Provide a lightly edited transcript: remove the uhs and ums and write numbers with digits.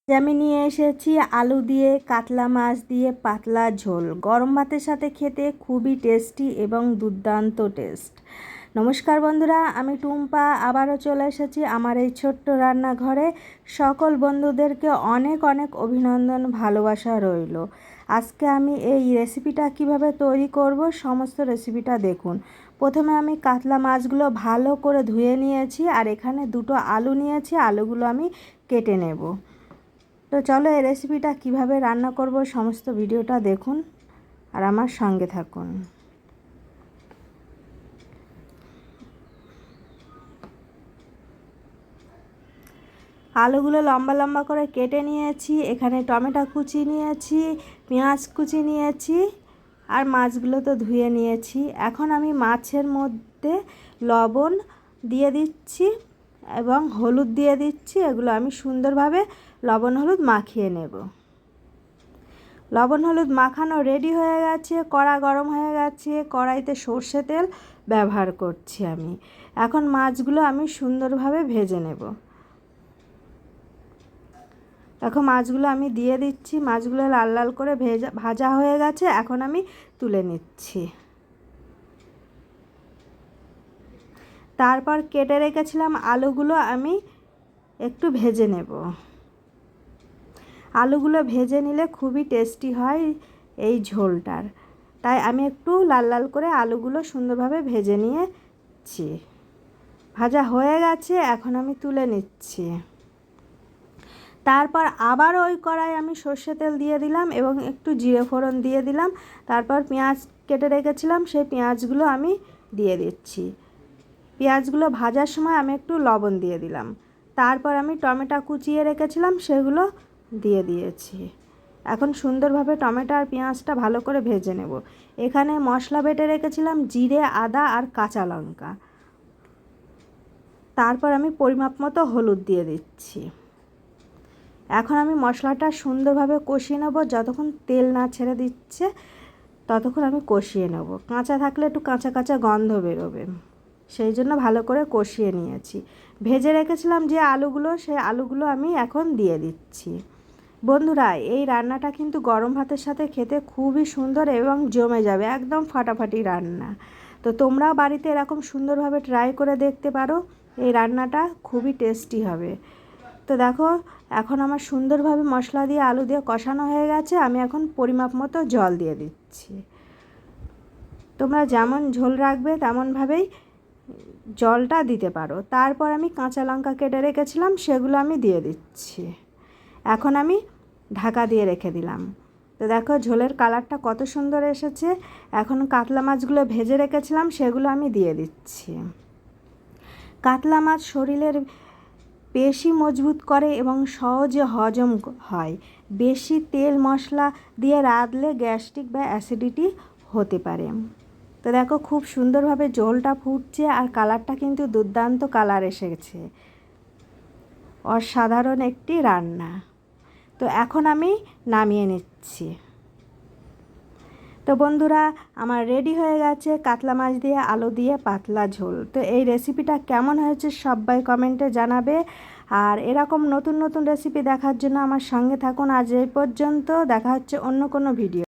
আমি নিয়ে এসেছি আলু দিয়ে কাতলা মাছ দিয়ে পাতলা ঝোল। গরম ভাতের সাথে খেতে খুবই টেস্টি এবং দুর্দান্ত টেস্ট। নমস্কার বন্ধুরা, আমি টুম্পা আবারও চলে এসেছি আমার এই ছোট্ট রান্নাঘরে। সকল বন্ধুদেরকে অনেক অনেক অভিনন্দন, ভালোবাসা রইল। আজকে আমি এই রেসিপিটা কিভাবে তৈরি করব সমস্ত রেসিপিটা দেখুন। প্রথমে আমি কাতলা মাছগুলো ভালো করে ধুয়ে নিয়েছি, আর এখানে দুটো আলু নিয়েছি, আলুগুলো আমি কেটে নেব। তো চলো এই রেসিপিটা কিভাবে রান্না করব সমস্ত ভিডিওটা দেখুন আর আমার সঙ্গে থাকুন। আলুগুলো লম্বা লম্বা করে কেটে নিয়েছি, এখানে টমেটো কুচি নিয়েছি, পেঁয়াজ কুচি নিয়েছি, আর মাছগুলো তো ধুয়ে নিয়েছি। এখন আমি মাছের মধ্যে লবণ দিয়ে দিচ্ছি এবং হলুদ দিয়ে দিচ্ছি। এগুলো আমি সুন্দরভাবে লবণ হলুদ মাখিয়ে নেব। লবণ হলুদ মাখানো রেডি হয়ে গেছে, কড়া গরম হয়ে গেছে, কড়াইতে সর্ষে তেল ব্যবহার করছি আমি। এখন মাছগুলো আমি সুন্দরভাবে ভেজে নেব। দেখো মাছগুলো আমি দিয়ে দিচ্ছি, মাছগুলো লাল লাল করে ভাজা হয়ে গেছে। এখন আমি তুলে নিচ্ছি। তারপর কেটে রেখেছিলাম আলুগুলো আমি একটু ভেজে নেব। আলুগুলো ভেজে নিলে খুবই টেস্টি হয় এই ঝোলটার, তাই আমি একটু লাল লাল করে আলুগুলো সুন্দরভাবে ভেজে নিয়েছি। ভাজা হয়ে গেছে, এখন আমি তুলে নিচ্ছি। তারপর আবার ওই কড়াই আমি সর্ষে তেল দিয়ে দিলাম এবং একটু জিরে ফোড়ন দিয়ে দিলাম। তারপর পেঁয়াজ কেটে রেখেছিলাম, সেই পেঁয়াজগুলো আমি দিয়ে দিচ্ছি। পেঁয়াজগুলো ভাজার সময় আমি একটু লবণ দিয়ে দিলাম। তারপর আমি টমেটো কুচিয়ে রেখেছিলাম, সেগুলো দিয়ে দিয়েছি। এখন সুন্দরভাবে টমেটো আর পেঁয়াজটা ভালো করে ভেজে নেব। এখানে মশলা বেটে রেখেছিলাম জিরে, আদা আর কাঁচা লঙ্কা। তারপর আমি পরিমাপ মতো হলুদ দিয়ে দিচ্ছি। এখন আমি মশলাটা সুন্দরভাবে কষিয়ে নেব। যতক্ষণ তেল না ছেড়ে দিচ্ছে ততক্ষণ আমি কষিয়ে নেব। কাঁচা থাকলে একটু কাঁচা কাঁচা গন্ধ বেরোবে, সেই জন্য ভালো করে কষিয়ে নিয়েছি। ভেজে রেখেছিলাম যে আলুগুলো, সেই আলুগুলো আমি এখন দিয়ে দিচ্ছি। বন্ধুরা, এই রান্নাটা কিন্তু গরম ভাতের সাথে খেতে খুবই সুন্দর এবং জমে যাবে, একদম ফাটাফাটি রান্না। তো তোমরাও বাড়িতে এরকম সুন্দরভাবে ট্রাই করে দেখতে পারো, এই রান্নাটা খুবই টেস্টি হবে। তো দেখো এখন আমার সুন্দরভাবে মশলা দিয়ে আলু দিয়ে কষানো হয়ে গেছে। আমি এখন পরিমাপ মতো জল দিয়ে দিচ্ছি। তোমরা যেমন ঝোল রাখবে তেমনভাবেই জলটা দিতে পারো। তারপর আমি কাঁচা লঙ্কা কেটে রেখেছিলাম, সেগুলো আমি দিয়ে দিচ্ছি। এখন আমি ঢাকা দিয়ে রেখে দিলাম। তো দেখো ঝোলের কালারটা কত সুন্দর এসেছে। এখন কাতলা মাছগুলো ভেজে রেখেছিলাম, সেগুলো আমি দিয়ে দিচ্ছি। কাতলা মাছ শরীরের পেশি মজবুত করে এবং সহজে হজম হয়। বেশি তেল মশলা দিয়ে রাঁধলে গ্যাস্ট্রিক বা অ্যাসিডিটি হতে পারে। তো দেখো খুব সুন্দরভাবে ঝোলটা ফুটছে আর কালারটা কিন্তু দুর্দান্ত কালার এসেছে। অসাধারণ একটি রান্না। তো এখন আমি নামিয়ে নিচ্ছি। তো বন্ধুরা, আমার রেডি হয়ে গেছে কাতলা মাছ দিয়ে আলু দিয়ে পাতলা ঝোল। তো এই রেসিপিটা কেমন হয়েছে সবাই কমেন্টে জানাবে। আর এরকম নতুন নতুন রেসিপি দেখার জন্য আমার সঙ্গে থাকুন। আজ এই পর্যন্ত, দেখা হচ্ছে অন্য কোনো ভিডিও।